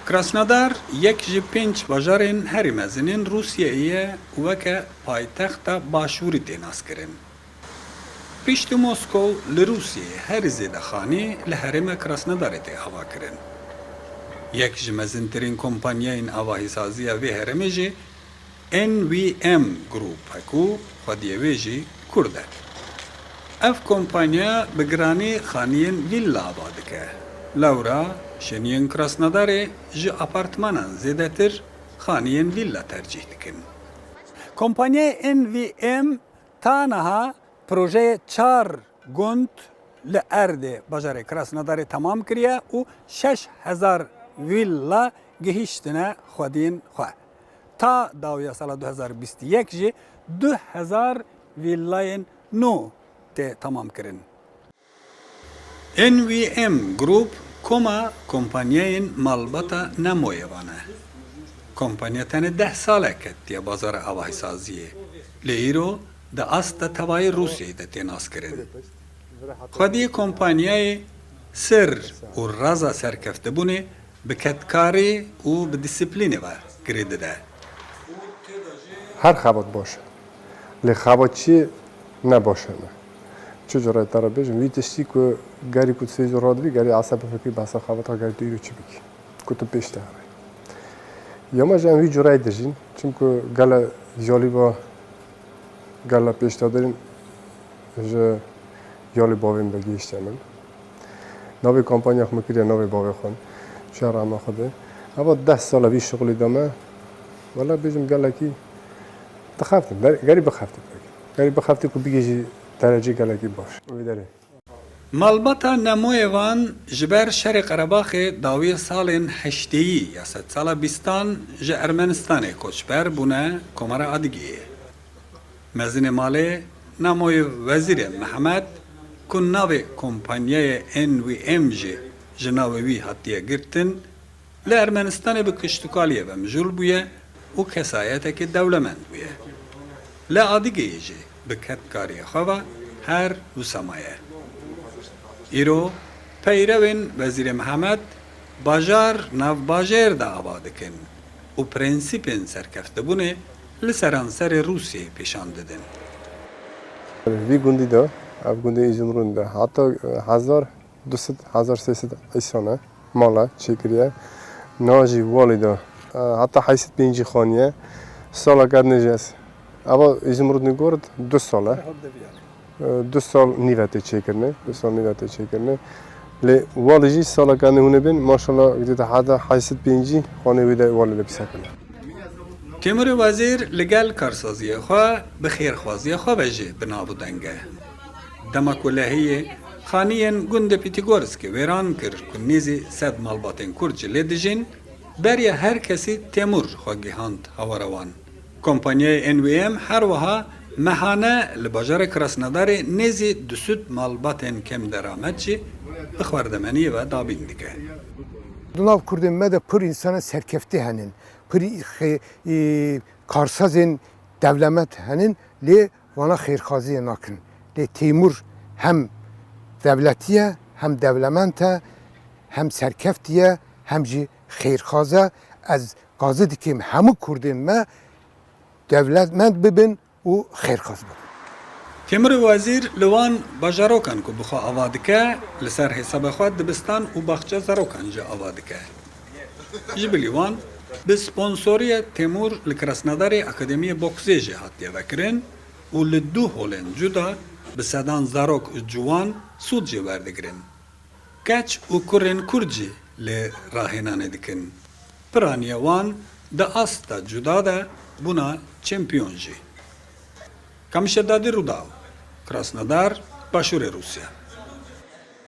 Krasnodar yek ji pênc bajarên herî mezinên Rûsyayê ye û weke paytexta başûrî tê naskirin. Piştî Moskow li Rûsyayê herî zêde xanî li herêma Krasnodarê tê avakirin. Yek ji mezintirîn kompanyayên avahîsaziya vê herêmê jî NVM Group hekû xwediyê wê jî Kurd e. Ev kompanya bi giranî xaniyên vîlla ava dike. Lewra şeniyên Krasnodarê ji apartmanan zêdetir xaniyên vîlla tercih dikin. Kompanyaya NVM ta niha projeyê 4 gund li Erdê bajarê Krasnodarê temam kiriye û 6000 vîlla gihîştine xwediyên xwe. Ta dawiya sala 2021 jî 2000 vîllayên nû tê temam kirin. NVM Group koma kompanyayên malbata Nemoyevan e. Kompanya tenê 10 salek ketiye bazara avahîsaziyê. Li îro di asta tevayê Rûsyayê de tê naskirin. Xwediyê kompanyayê sir û raza serkeftebûnê bi ketkarî û bi disiplînê ve girê dide. Her xebat baş. Li xebatçi nebaş me. Çi cara te re bêjim wî tiştî ku gerî ku tu fêr radivî gerî esebe fikirî behsa xebata gerî tu îro çi bikî. Ku tu pêş te here. Yama ji em wî carayê dijîn çimku gele jalîba gela pêşdadirên ji yalê bavên ve gihîşte min. Navê kampanya xwe me kiriye navê bavê xwe şehra me xwe de. Heva 10 sala vî şixulê de me wela bêjim gelekî dixeftin. Gerî bixeftin. Gerî bixeftin ku bigêjî derecê gelekî baş. Wê derê. Malbata Nemoyevan ji ber Şerê Qerebaxê dawiya salên heşteyî ya sed sala bîstan ji Ermenistanê koçber bûne Komara Adigiyê. Mezinê malê Nemoye Wezîrê Mehmed ku navê kompanyayê NVM jî ji navê wî hatiye girtin, li Ermenistanê bi kiştûkaliyê ve mijûl bûye û kesayetekê dewlemend bûye. Li Adigiyê jî bi ketkariyê xwe ve her wîsamaye. Îro peyrevên Wezîrê Mehmed bajar navbajêr de ava dikin û prensîpên serkeftebûnê li seranserê Rûsyayê pêşan didin. Vî gundî de ev gundê İzmirûn de heta 1300 îsane mala çêkiriye. Na jî walê de heta 85 xaniye sala kedine jî ez. Eva İzmirûnê got 2 sal e. 2 sal nîvetê çêkirine, 2 sal nîvetê çêkirine. Lê walê jî sala kedine hûne bin maşallah gidîte heta 85 xanê wê de walê de pisakine. Timurê Wezîr li gel karsaziyê xwe bi xêrxwaziya xwe ve jî bi nav û deng e. Dema ku lehiyê xaniyên gundê Pîtîgorskê wêran kir ku nêzî sed malbatên Kurd jî lê dijîn, beriya her kesî Temur xwe gihand hewara wan. Kompanyayê NVM her wiha mehane li bajarê Krasnodarê nêzî 200 malbatên kêm deramet jî bi xwardemeniyê ve dabîn dike. Dunav Kurdên me de pir insana serkeftî henin, pir karsazên devlemet henin lê wana xêrxwaziyê nakin. Lê Têmur hem devletiye, hem devlement e, hem serkeft ye, hem jî xêrxwaz e. Ez gazê dikim hemû Kurdên me devletmend bibin û xêrxwaz bibin. Timurê Wezîr li wan bajarokan ku bi xwe ava dike, li ser hêsaba xwe dibistan û baxça zarokan jî ava dike. Ji bilî wan, bi sponsoriya Temur li Krasnodarê Akademiyê Boksê jî hatiye vekirin û li 2 holên cuda bi sedan zarok û ciwan sûd jî werdigirin. Keç û kurên Kurd jî lê rahênanê dikin. Piraniya wan di asta cuda de bûna çempiyon jî. Kamişerdadî Rûdaw, Krasnodar, Başûrê Rûsya.